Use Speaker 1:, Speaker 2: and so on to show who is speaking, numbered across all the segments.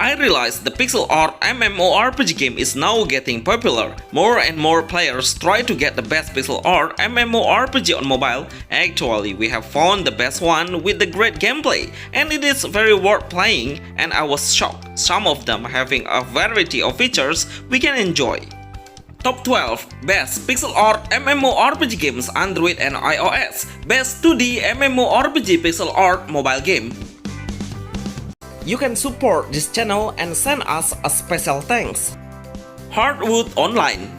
Speaker 1: I realized the pixel art MMORPG game is now getting popular. More and more players try to get the best pixel art MMORPG on mobile. Actually, we have found the best one with the great gameplay, and it is very worth playing, and I was shocked, some of them having a variety of features we can enjoy. Top 12 Best Pixel Art MMORPG Games Android and iOS. Best 2D MMORPG Pixel Art Mobile Game. You can support this channel and send us a special thanks. Heartwood Online.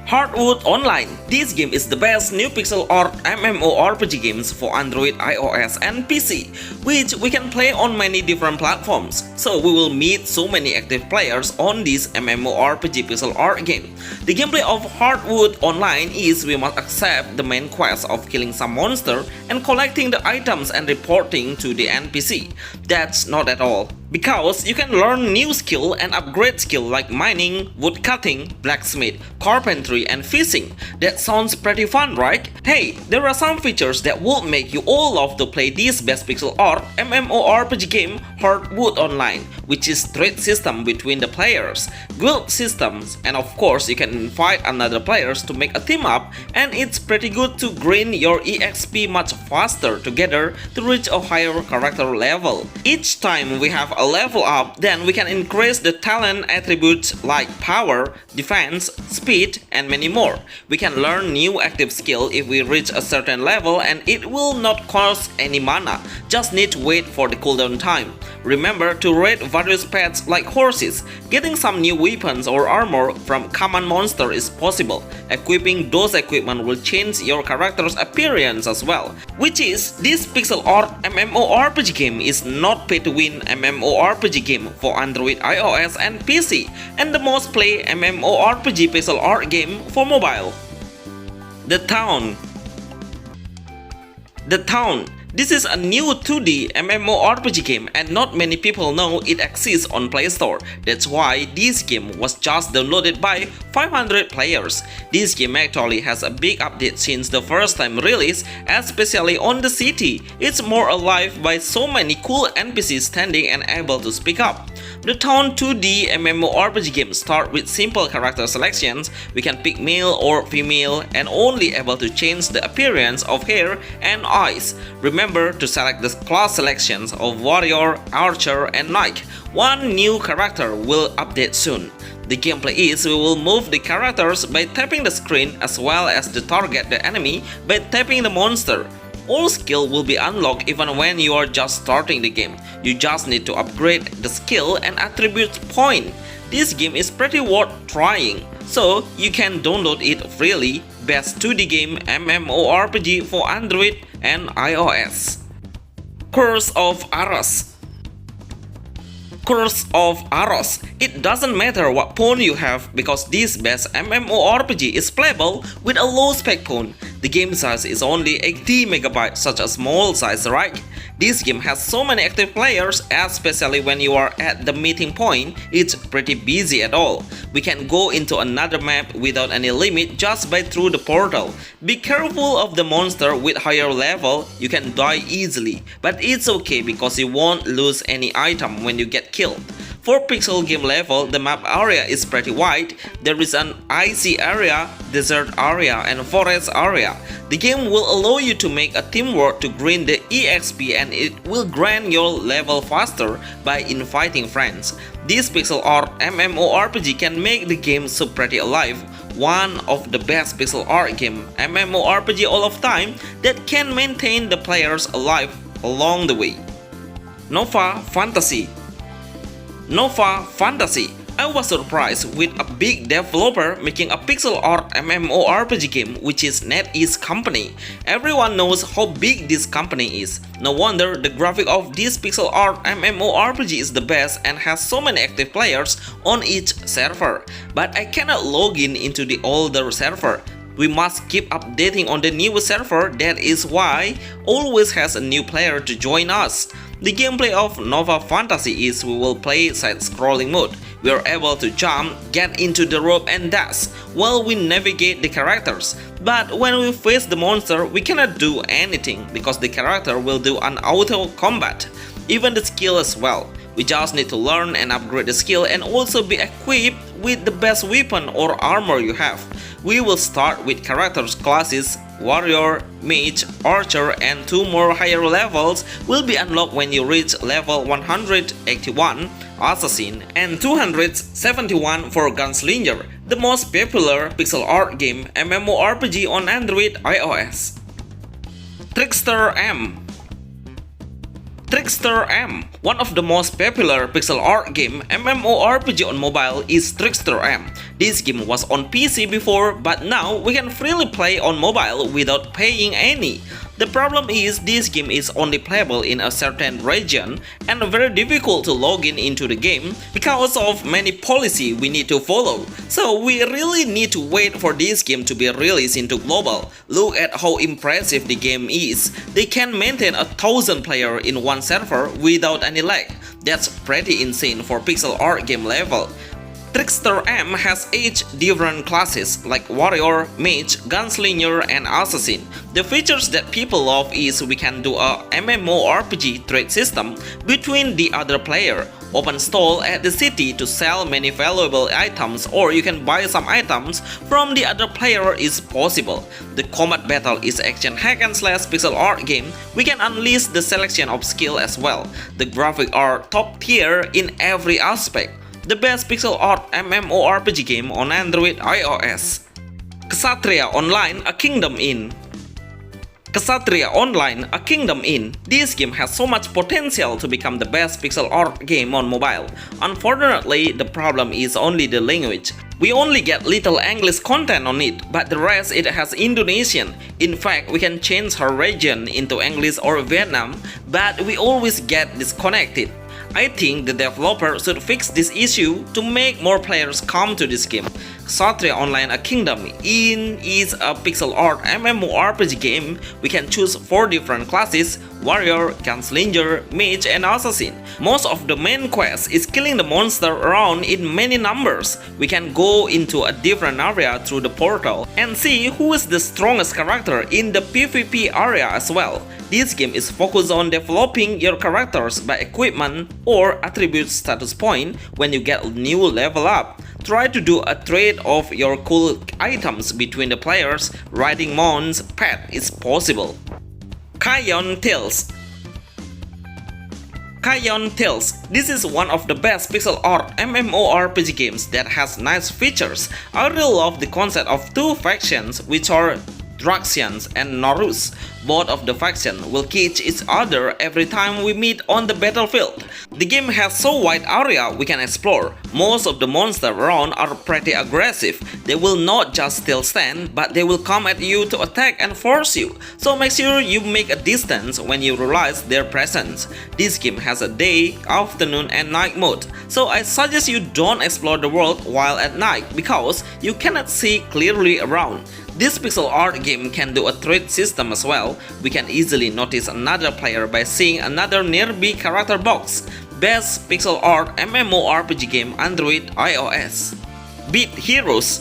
Speaker 1: Heartwood Online. This game is the best new pixel art MMORPG games for Android, iOS, and PC, which we can play on many different platforms. So we will meet so many active players on this MMORPG pixel art game. The gameplay of Heartwood Online is we must accept the main quest of killing some monster and collecting the items and reporting to the NPC. That's not at all, because you can learn new skill and upgrade skill like mining, woodcutting, blacksmith, carpentry, and fishing. That sounds pretty fun, right? Hey, there are some features that will make you all love to play this best pixel art MMORPG game, Heartwood Online, which is trade system between the players, guild systems, and of course you can invite another players to make a team up, and it's pretty good to grind your EXP much faster together to reach a higher character level. Each time we have a level up, then we can increase the talent attributes like power, defense, speed, and many more. We can learn new active skill if we reach a certain level, and it will not cost any mana, just need to wait for the cooldown time. Remember to raid various pets like horses. Getting some new weapons or armor from common monster is possible. Equipping those equipment will change your character's appearance as well. Which is, this pixel art MMORPG game is not pay to win MMORPG game for Android, iOS, and PC, and the most played MMORPG pixel art game for mobile. The Town. This is a new 2D MMORPG game, and not many people know it exists on Play Store. That's why this game was just downloaded by 500 players. This game actually has a big update since the first time release, especially on the city. It's more alive by so many cool NPCs standing and able to speak up. The Town 2D MMORPG game starts with simple character selections. We can pick male or female and only able to change the appearance of hair and eyes. Remember to select the class selections of warrior, archer, and knight. One new character will update soon. The gameplay is we will move the characters by tapping the screen as well as to target the enemy by tapping the monster. All skill will be unlocked even when you are just starting the game. You just need to upgrade the skill and attribute point. This game is pretty worth trying, so you can download it freely. Best 2D game MMORPG for Android and iOS. Curse of Aros. Curse of Aros. It doesn't matter what phone you have because this best MMORPG is playable with a low spec phone. The game size is only 80 MB, such a small size, right? This game has so many active players, especially when you are at the meeting point. It's pretty busy at all. We can go into another map without any limit just by through the portal. Be careful of the monster with higher level, you can die easily, but it's okay because you won't lose any item when you get killed. For pixel game level, the map area is pretty wide. There is an icy area, desert area, and forest area. The game will allow you to make a teamwork to grind the EXP, and it will grind your level faster by inviting friends. This pixel art MMORPG can make the game so pretty alive. One of the best pixel art game MMORPG all of time that can maintain the players alive along the way. Nova Fantasy. I was surprised with a big developer making a pixel art MMORPG game, which is NetEase company. Everyone knows how big this company is. No wonder the graphic of this pixel art MMORPG is the best and has so many active players on each server. But I cannot log in into the older server. We must keep updating on the new server. That is why always has a new player to join us. The gameplay of Nova Fantasy is we will play side-scrolling mode. We are able to jump, get into the rope and dash while we navigate the characters. But when we face the monster, we cannot do anything because the character will do an auto combat. Even the skill as well. We just need to learn and upgrade the skill and also be equipped with the best weapon or armor you have. We will start with characters classes Warrior, Mage, Archer, and 2 more higher levels will be unlocked when you reach level 181 Assassin and 271 for Gunslinger, the most popular pixel art game MMORPG on Android iOS. Trickster M. Trickster M. One of the most popular pixel art game MMORPG on mobile is Trickster M. This game was on PC before, but now we can freely play on mobile without paying any. The problem is this game is only playable in a certain region and very difficult to log in into the game because of many policies we need to follow. So we really need to wait for this game to be released into global. Look at how impressive the game is. They can maintain 1,000 players in one server without any lag. That's pretty insane for pixel art game level. Trickster M has 8 different classes like Warrior, Mage, Gunslinger, and Assassin. The features that people love is we can do a MMORPG trade system between the other player, open stall at the city to sell many valuable items, or you can buy some items from the other player is possible. The combat battle is action hack and slash pixel art game. We can unleash the selection of skill as well. The graphics are top tier in every aspect. The best pixel art MMORPG game on Android iOS. Ksatria Online, A Kingdom Inn. Ksatria Online, A Kingdom Inn. This game has so much potential to become the best pixel art game on mobile. Unfortunately, the problem is only the language. We only get little English content on it, but the rest it has Indonesian. In fact, we can change her region into English or Vietnam, but we always get disconnected. I think the developer should fix this issue to make more players come to this game. Ksatria Online, A Kingdom Inn is a pixel art MMORPG game. We can choose 4 different classes: Warrior, Gunslinger, Mage, and Assassin. Most of the main quest is killing the monster around in many numbers. We can go into a different area through the portal and see who is the strongest character in the PvP area as well. This game is focused on developing your characters by equipment or attribute status point when you get a new level up. Try to do a trade of your cool items between the players. Riding Mounts pet is possible. Kaion Tales. Kaion Tales. This is one of the best pixel art MMORPG games that has nice features. I really love the concept of 2 factions which are Draxians and Norus. Both of the factions will catch each other every time we meet on the battlefield. The game has so wide area we can explore. Most of the monsters around are pretty aggressive. They will not just still stand, but they will come at you to attack and force you. So make sure you make a distance when you realize their presence. This game has a day, afternoon, and night mode. So I suggest you don't explore the world while at night because you cannot see clearly around. This pixel art game can do a trade system as well. We can easily notice another player by seeing another nearby character box. Best pixel art MMORPG game Android iOS. Beat Heroes.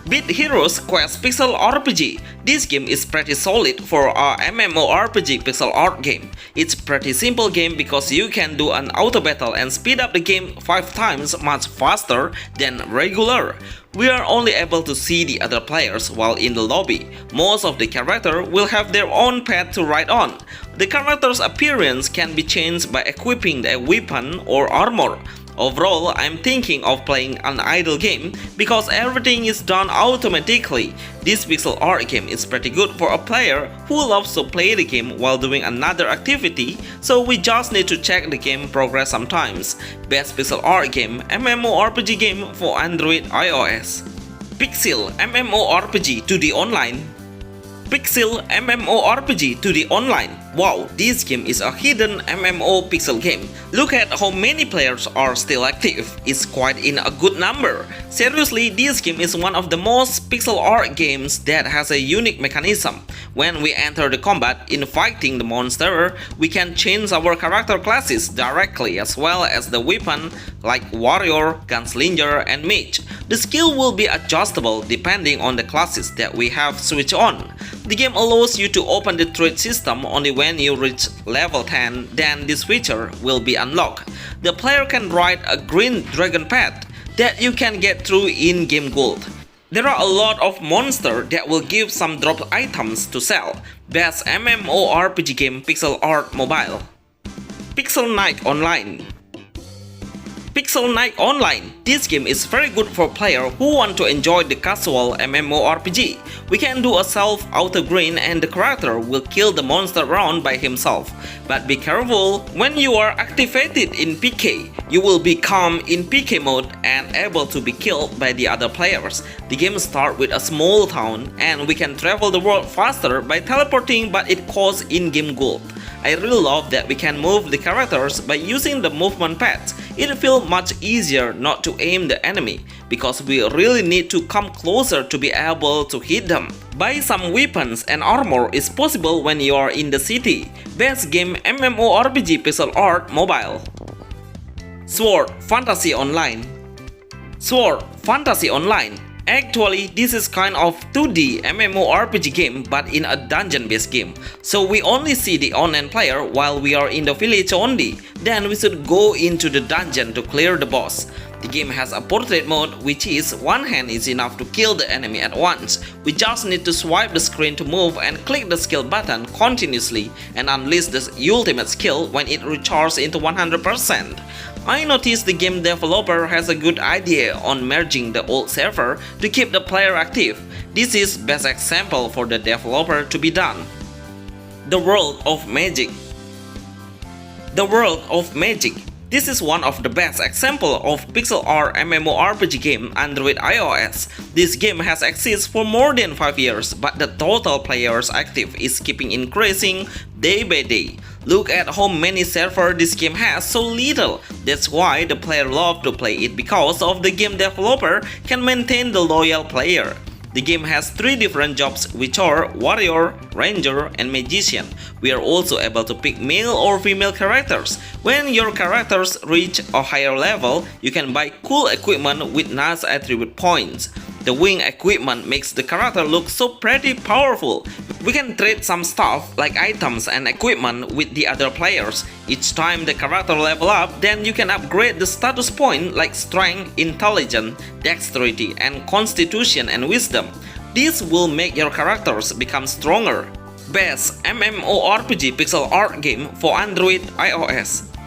Speaker 1: Beat Heroes Quest Pixel RPG. This game is pretty solid for a MMORPG pixel art game. It's pretty simple game because you can do an auto battle and speed up the game 5 times much faster than regular. We are only able to see the other players while in the lobby. Most of the characters will have their own pet to ride on. The character's appearance can be changed by equipping the weapon or armor. Overall, I'm thinking of playing an idle game because everything is done automatically. This pixel art game is pretty good for a player who loves to play the game while doing another activity, so we just need to check the game progress sometimes. Best pixel art game MMORPG game for Android iOS. Pixil MMORPG 2D Online. Pixil MMORPG 2D Online. Wow, this game is a hidden MMO pixel game. Look at how many players are still active. It's quite in a good number. Seriously, this game is one of the most pixel art games that has a unique mechanism. When we enter the combat in fighting the monster, we can change our character classes directly as well as the weapon like Warrior, Gunslinger, and Mage. The skill will be adjustable depending on the classes that we have switched on. The game allows you to open the trade system only when when you reach level 10, then this feature will be unlocked. The player can ride a green dragon path that you can get through in-game gold. There are a lot of monsters that will give some drop items to sell. Best MMORPG game Pixel-Art Mobile. Pixel Night Online. Pixel Night Online. This game is very good for players who want to enjoy the casual MMORPG. We can do a self-auto green and the character will kill the monster around by himself. But be careful, when you are activated in PK, you will become in PK mode and able to be killed by the other players. The game starts with a small town and we can travel the world faster by teleporting, but it costs in-game gold. I really love that we can move the characters by using the movement pads. It feels much easier not to aim the enemy because we really need to come closer to be able to hit them. Buy some weapons and armor is possible when you are in the city. Best game MMORPG Pixel-Art Mobile. Sword Fantasy Online. Sword Fantasy Online. Actually, this is kind of 2D MMORPG game but in a dungeon-based game. So we only see the online player while we are in the village only. Then we should go into the dungeon to clear the boss. The game has a portrait mode, which is one hand is enough to kill the enemy at once. We just need to swipe the screen to move and click the skill button continuously and unleash the ultimate skill when it recharges into 100%. I noticed the game developer has a good idea on merging the old server to keep the player active. This is best example for the developer to be done. The World of Magic. The World of Magic. This is one of the best example of pixel art MMORPG game Android iOS. This game has existed for more than 5 years, but the total players active is keeping increasing day by day. Look at how many servers this game has, so little. That's why the player love to play it because of the game developer can maintain the loyal player. The game has 3 different jobs which are Warrior, Ranger, and Magician. We are also able to pick male or female characters. When your characters reach a higher level, you can buy cool equipment with nice attribute points. The wing equipment makes the character look so pretty powerful. We can trade some stuff like items and equipment with the other players. Each time the character level up, then you can upgrade the status point like strength, intelligence, dexterity, and constitution and wisdom. This will make your characters become stronger. Best MMORPG pixel art game for Android iOS.